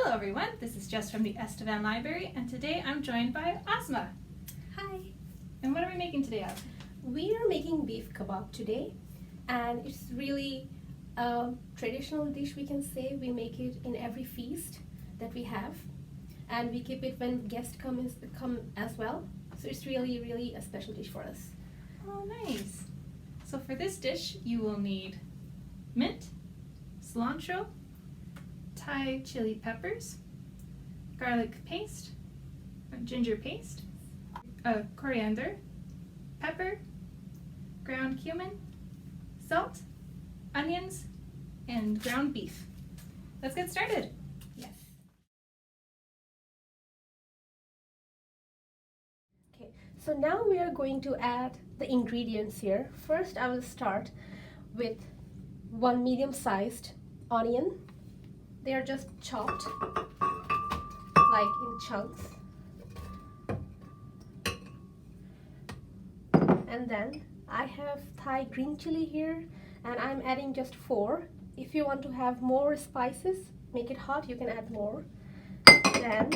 Hello everyone, this is Jess from the Estevan Library, and today I'm joined by Asma. Hi! And what are we making today, Asma? We are making beef kebab today, and it's really a traditional dish, we can say. We make it in every feast that we have, and we keep it when guests come as well. So it's really a special dish for us. Oh, nice. So for this dish, you will need mint, cilantro, Thai chili peppers, garlic paste, ginger paste, coriander, pepper, ground cumin, salt, onions, and ground beef. Let's get started. Yes. Okay, so now we are going to add the ingredients here. First, I will start with one medium-sized onion. They are just chopped like in chunks. And then I have Thai green chili here, and I'm adding just 4. If you want to have more spices, make it hot, you can add more. Then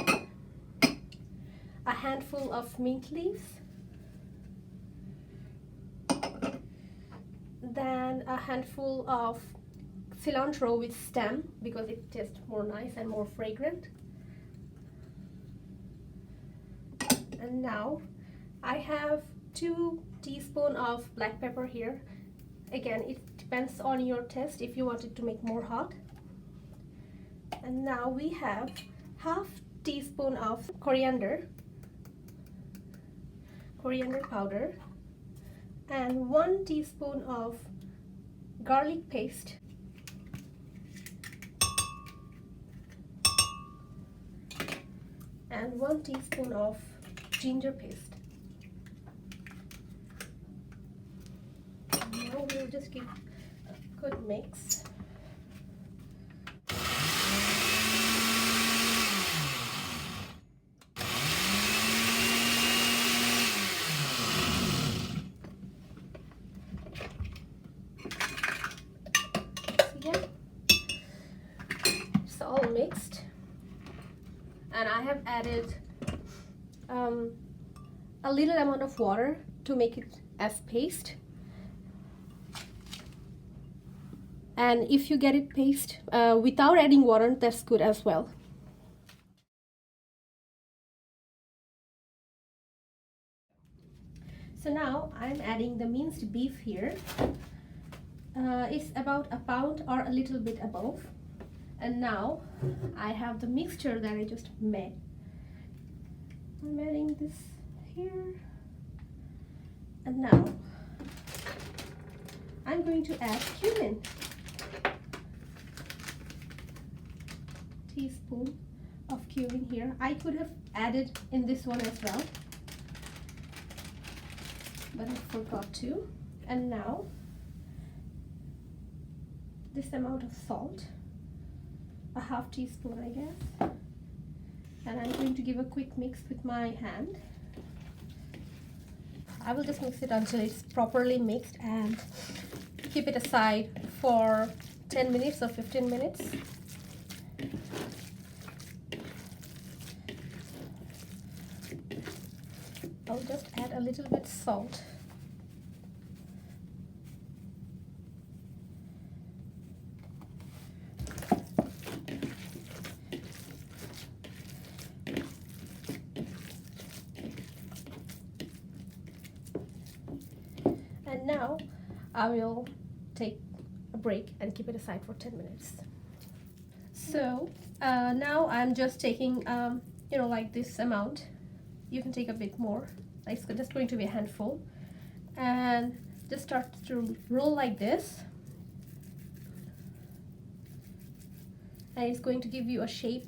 a handful of mint leaves. Then a handful of cilantro with stem, because it tastes more nice and more fragrant. And now I have 2 teaspoons of black pepper here. Again, it depends on your taste if you want it to make more hot. And now we have half teaspoon of coriander powder, and 1 teaspoon of garlic paste, and 1 teaspoon of ginger paste. Now we'll just give a good mix. Yeah, it's all mixed, and I have added a little amount of water to make it as paste. And if you get it paste without adding water, that's good as well. So now I'm adding the minced beef here. It's about a pound or a little bit above. And now I have the mixture that I just made. I'm adding this here. And now I'm going to add cumin. Teaspoon of cumin here. I could have added in this one as well, but I forgot to. And now this amount of salt, a half teaspoon I guess, and I'm going to give a quick mix with my hand. I will just mix it until it's properly mixed and keep it aside for 10 minutes or 15 minutes. I'll just add a little bit salt. And now I will take a break and keep it aside for 10 minutes. So now I'm just taking, like this amount. You can take a bit more. It's just going to be a handful, and just start to roll like this, and it's going to give you a shape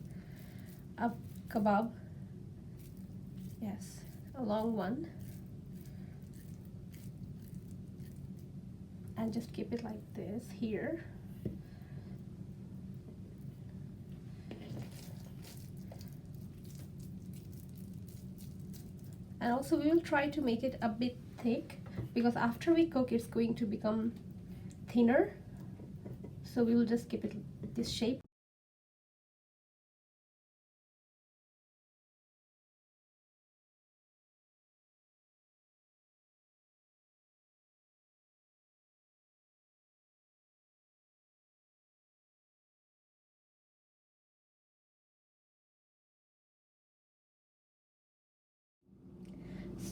of kebab. Yes, a long one, and just keep it like this here. And also we will try to make it a bit thick, because after we cook it's going to become thinner. So we will just keep it this shape.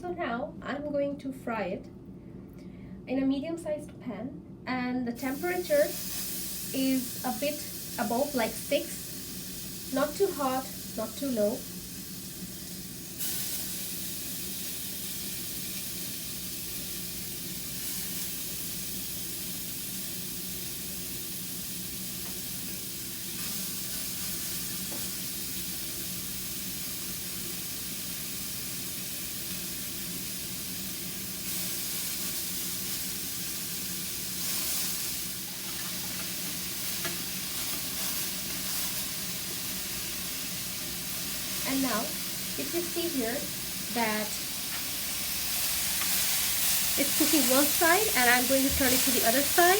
So now I'm going to fry it in a medium-sized pan, and the temperature is a bit above, like 6. Not too hot, not too low. And now, if you see here that it's cooking one side, and I'm going to turn it to the other side.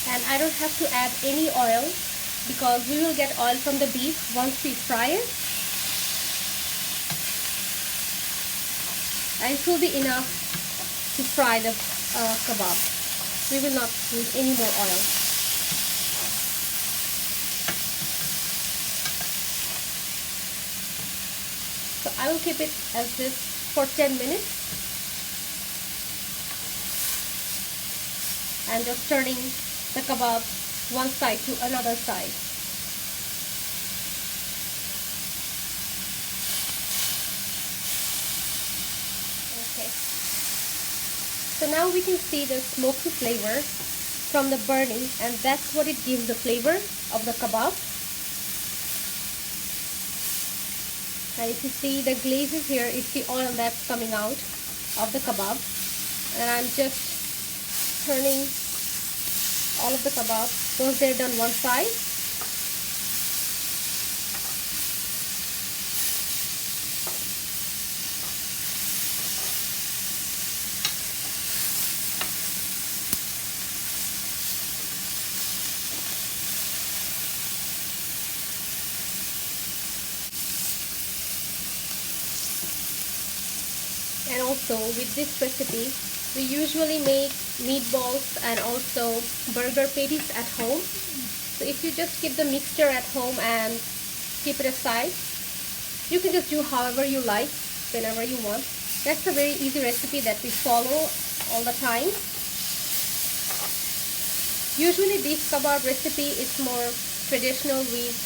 And I don't have to add any oil because we will get oil from the beef once we fry it. And it will be enough to fry the kebab. We will not need any more oil. So I will keep it as this for 10 minutes. And just turning the kebab one side to another side. Okay. So now we can see the smoky flavor from the burning, and that's what it gives the flavor of the kebab. And if you see the glazes here, it's the oil that's coming out of the kebab. And I'm just turning all of the kebabs once they're done one side. And also with this recipe, we usually make meatballs and also burger patties at home. So if you just keep the mixture at home and keep it aside, you can just do however you like, whenever you want. That's a very easy recipe that we follow all the time. Usually beef kebab recipe is more traditional with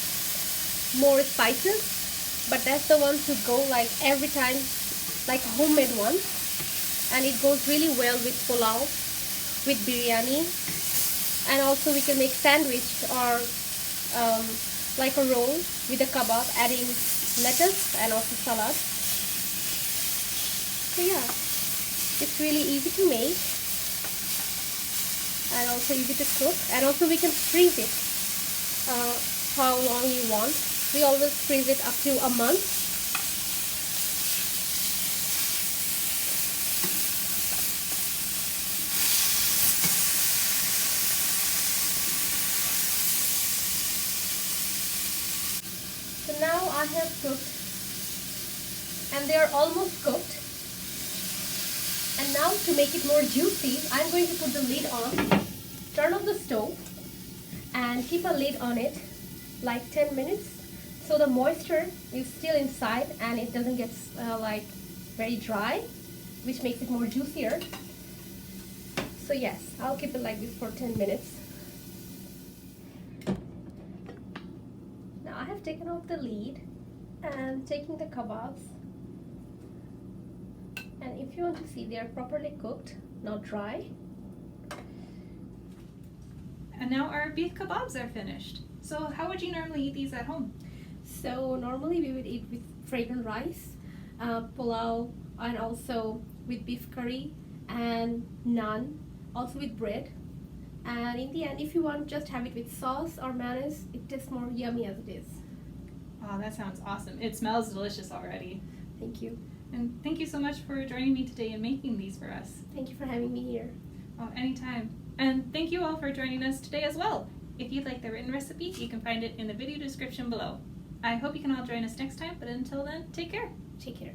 more spices, but that's the one to go like every time, like a homemade one. And it goes really well with pulao, with biryani, and also we can make sandwich or like a roll with a kebab, adding lettuce and also salad. So yeah, it's really easy to make and also easy to cook, and also we can freeze it how long you want. We always freeze it up to a month. So now I have cooked, and they are almost cooked. And now to make it more juicy, I'm going to put the lid on, turn on the stove, and keep a lid on it like 10 minutes so the moisture is still inside and it doesn't get like very dry, which makes it more juicier. So yes, I'll keep it like this for 10 minutes. I have taken off the lid and taking the kebabs, and if you want to see, they are properly cooked, not dry. And now our beef kebabs are finished. So how would you normally eat these at home? So normally we would eat with fragrant rice, pulao, and also with beef curry and naan, also with bread. And in the end, if you want, just have it with sauce or mayonnaise. It tastes more yummy as it is. Oh, that sounds awesome. It smells delicious already. Thank you. And thank you so much for joining me today and making these for us. Thank you for having me here. Oh, anytime. And thank you all for joining us today as well. If you'd like the written recipe, you can find it in the video description below. I hope you can all join us next time, but until then, take care. Take care.